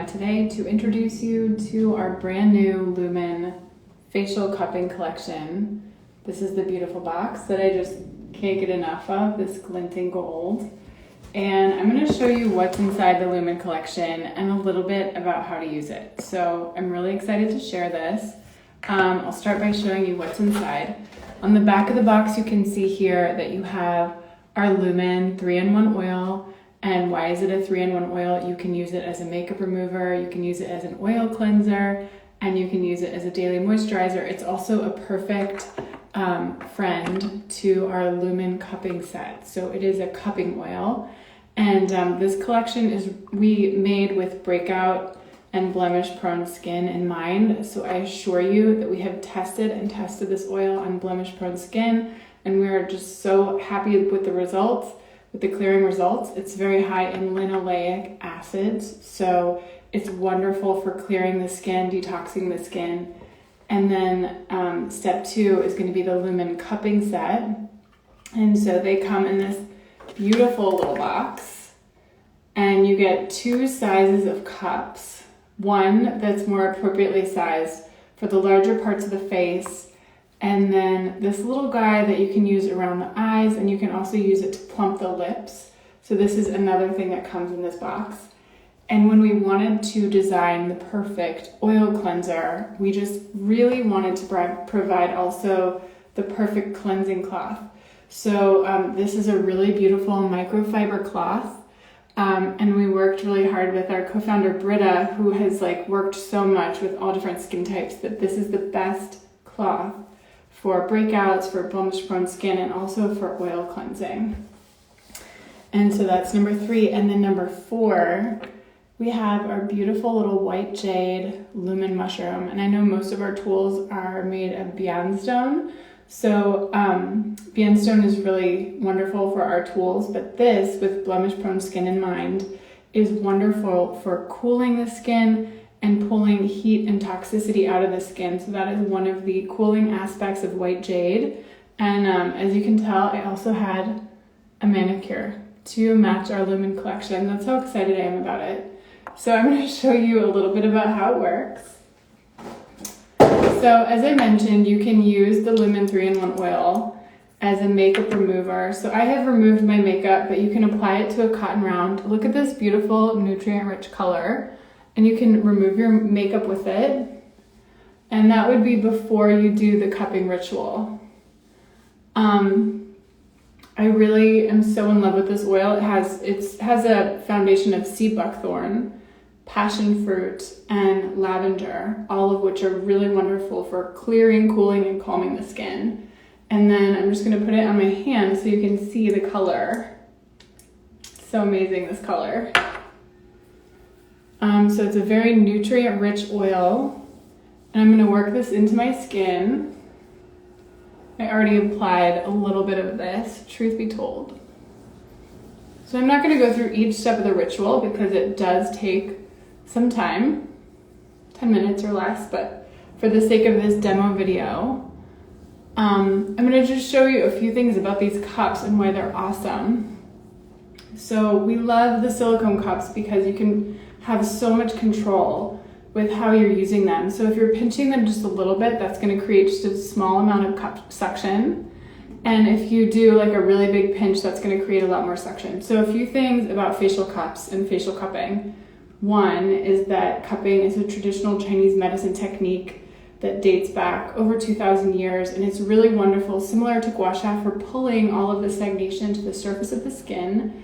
today to introduce you to our brand new Lumen facial cupping collection. This is the beautiful box that I just can't get enough of, this glinting gold. And I'm going to show you what's inside the Lumen collection and a little bit about how to use it. So I'm really excited to share this. I'll start by showing you what's inside. On the back of the box, you can see here that you have our Lumen 3-in-1 oil. And why is it a 3-in-1 oil? You can use it as a makeup remover, you can use it as an oil cleanser, and you can use it as a daily moisturizer. It's also a perfect friend to our Lumen cupping set. So it is a cupping oil. And this collection is we made with breakout and blemish prone skin in mind. So I assure you that we have tested this oil on blemish prone skin, and we are just so happy with the results. With the clearing results. It's very high in linoleic acids, so it's wonderful for clearing the skin, detoxing the skin. And then step 2 is going to be the Lumen cupping set. And so they come in this beautiful little box, and you get 2 sizes of cups. One that's more appropriately sized for the larger parts of the face, and then this little guy that you can use around the eyes, and you can also use it to plump the lips. So this is another thing that comes in this box. And when we wanted to design the perfect oil cleanser, we just really wanted to provide also the perfect cleansing cloth. So this is a really beautiful microfiber cloth. And we worked really hard with our co-founder Britta, who has worked so much with all different skin types, that this is the best cloth for breakouts, for blemish prone skin, and also for oil cleansing. And so that's number 3. And then number 4, we have our beautiful little white jade Lumen mushroom. And I know most of our tools are made of Bionstone. So Bionstone is really wonderful for our tools, but this, with blemish prone skin in mind, is wonderful for cooling the skin and pulling heat and toxicity out of the skin. So that is one of the cooling aspects of white jade. And as you can tell, I also had a manicure to match our Lumen collection. That's how excited I am about it. So I'm going to show you a little bit about how it works. So as I mentioned, you can use the Lumen 3-in-1 oil as a makeup remover. So I have removed my makeup, but you can apply it to a cotton round. Look at this beautiful nutrient-rich color. And you can remove your makeup with it. And that would be before you do the cupping ritual. I really am so in love with this oil. It has a foundation of sea buckthorn, passion fruit, and lavender, all of which are really wonderful for clearing, cooling, and calming the skin. And then I'm just going to put it on my hand so you can see the color. So amazing, this color. So it's a very nutrient-rich oil, and I'm going to work this into my skin. I already applied a little bit of this, truth be told. So I'm not going to go through each step of the ritual because it does take some time, 10 minutes or less, but for the sake of this demo video, I'm going to just show you a few things about these cups and why they're awesome. So we love the silicone cups because you can have so much control with how you're using them. So if you're pinching them just a little bit, that's going to create just a small amount of cup suction. And if you do a really big pinch, that's going to create a lot more suction. So a few things about facial cups and facial cupping. One is that cupping is a traditional Chinese medicine technique that dates back over 2,000 years, and it's really wonderful, similar to gua sha, for pulling all of the stagnation to the surface of the skin.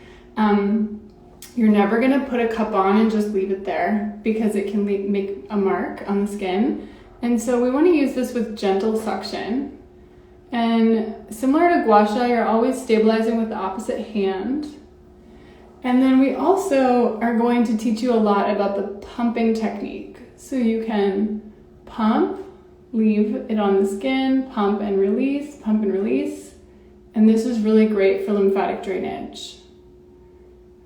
You're never going to put a cup on and just leave it there because it can make a mark on the skin. And so we want to use this with gentle suction. And similar to gua sha, you're always stabilizing with the opposite hand. And then we also are going to teach you a lot about the pumping technique. So you can pump, leave it on the skin, pump and release, pump and release. And this is really great for lymphatic drainage.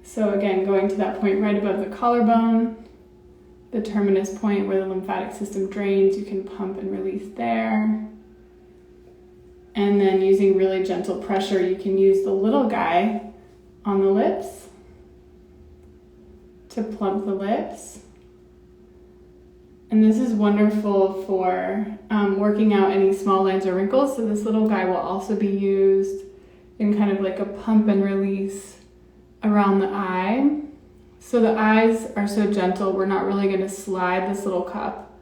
So again, going to that point right above the collarbone, the terminus point where the lymphatic system drains, you can pump and release there. And then using really gentle pressure, you can use the little guy on the lips to plump the lips. And this is wonderful for working out any small lines or wrinkles. So this little guy will also be used in kind of like a pump and release around the eye. So the eyes are so gentle, we're not really going to slide this little cup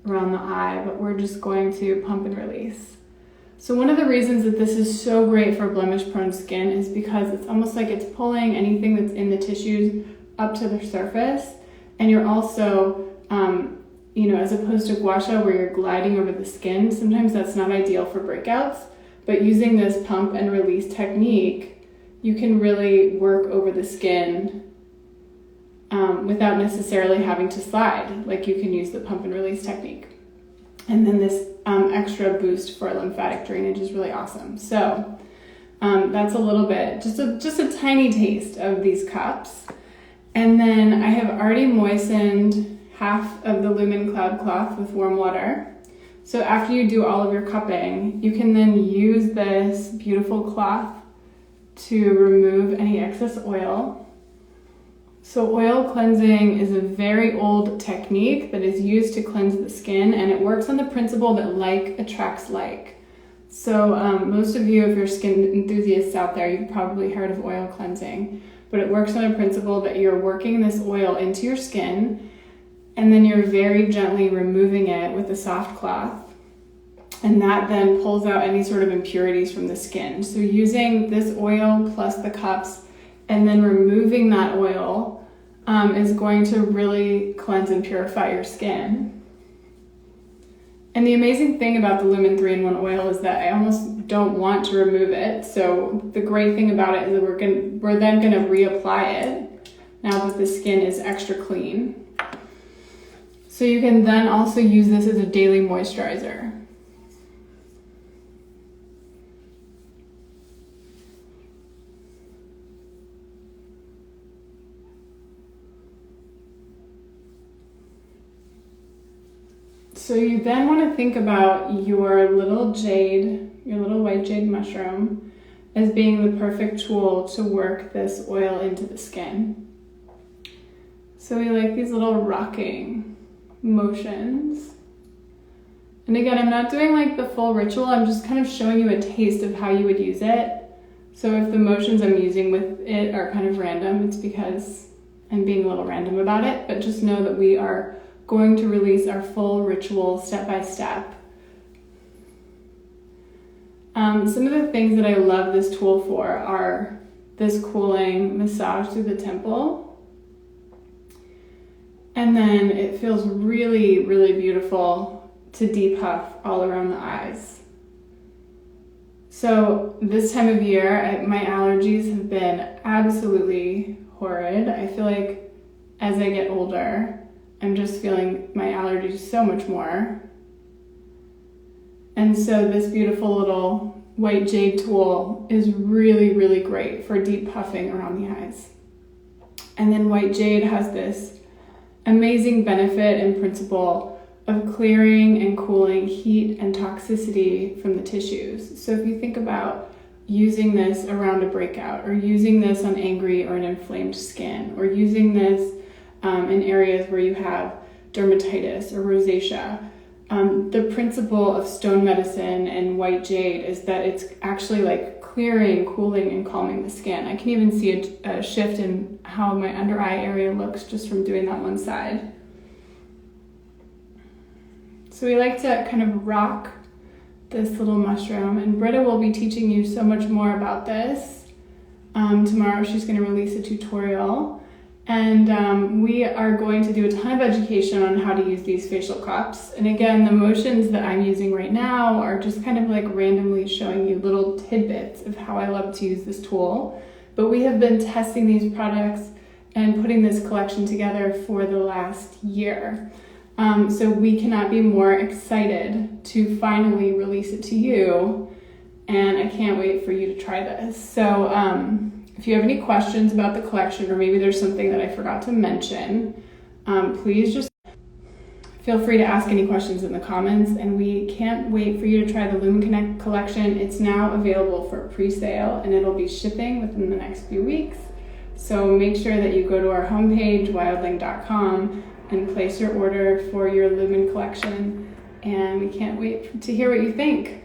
around the eye, but we're just going to pump and release. So one of the reasons that this is so great for blemish-prone skin is because it's almost like it's pulling anything that's in the tissues up to the surface, and you're also, as opposed to gua sha where you're gliding over the skin, sometimes that's not ideal for breakouts, but using this pump and release technique, you can really work over the skin without necessarily having to slide, like you can use the pump and release technique. And then this extra boost for lymphatic drainage is really awesome. So that's a little bit, just a tiny taste of these cups. And then I have already moistened half of the Lumen Cloud Cloth with warm water. So after you do all of your cupping, you can then use this beautiful cloth to remove any excess oil. So oil cleansing is a very old technique that is used to cleanse the skin, and it works on the principle that like attracts like. So most of you, if you're skin enthusiasts out there, you've probably heard of oil cleansing, but it works on a principle that you're working this oil into your skin, and then you're very gently removing it with a soft cloth, and that then pulls out any sort of impurities from the skin. So using this oil plus the cups and then removing that oil is going to really cleanse and purify your skin. And the amazing thing about the Lumen 3-in-1 oil is that I almost don't want to remove it. So the great thing about it is that we're then going to reapply it now that the skin is extra clean. So you can then also use this as a daily moisturizer. So you then want to think about your little white jade mushroom as being the perfect tool to work this oil into the skin. So we like these little rocking motions. And again, I'm not doing like the full ritual, I'm just kind of showing you a taste of how you would use it. So if the motions I'm using with it are kind of random, it's because I'm being a little random about it, but just know that we are going to release our full ritual step by step. Some of the things that I love this tool for are this cooling massage through the temple. And then it feels really, really beautiful to depuff all around the eyes. So this time of year, my allergies have been absolutely horrid. I feel like as I get older, I'm just feeling my allergies so much more. And so this beautiful little white jade tool is really, really great for deep puffing around the eyes. And then white jade has this amazing benefit and principle of clearing and cooling heat and toxicity from the tissues. So if you think about using this around a breakout, or using this on angry or an inflamed skin, or using this in areas where you have dermatitis or rosacea. The principle of stone medicine and white jade is that it's actually like clearing, cooling, and calming the skin. I can even see a shift in how my under eye area looks just from doing that one side. So we like to kind of rock this little mushroom, and Britta will be teaching you so much more about this. Tomorrow she's going to release a tutorial. And we are going to do a ton of education on how to use these facial cups. And again, the motions that I'm using right now are just kind of like randomly showing you little tidbits of how I love to use this tool. But we have been testing these products and putting this collection together for the last year. So we cannot be more excited to finally release it to you. And I can't wait for you to try this. So, if you have any questions about the collection, or maybe there's something that I forgot to mention, please just feel free to ask any questions in the comments. And we can't wait for you to try the Lumen Connect collection. It's now available for pre-sale, and it'll be shipping within the next few weeks. So make sure that you go to our homepage, wildling.com, and place your order for your Lumen collection. And we can't wait to hear what you think.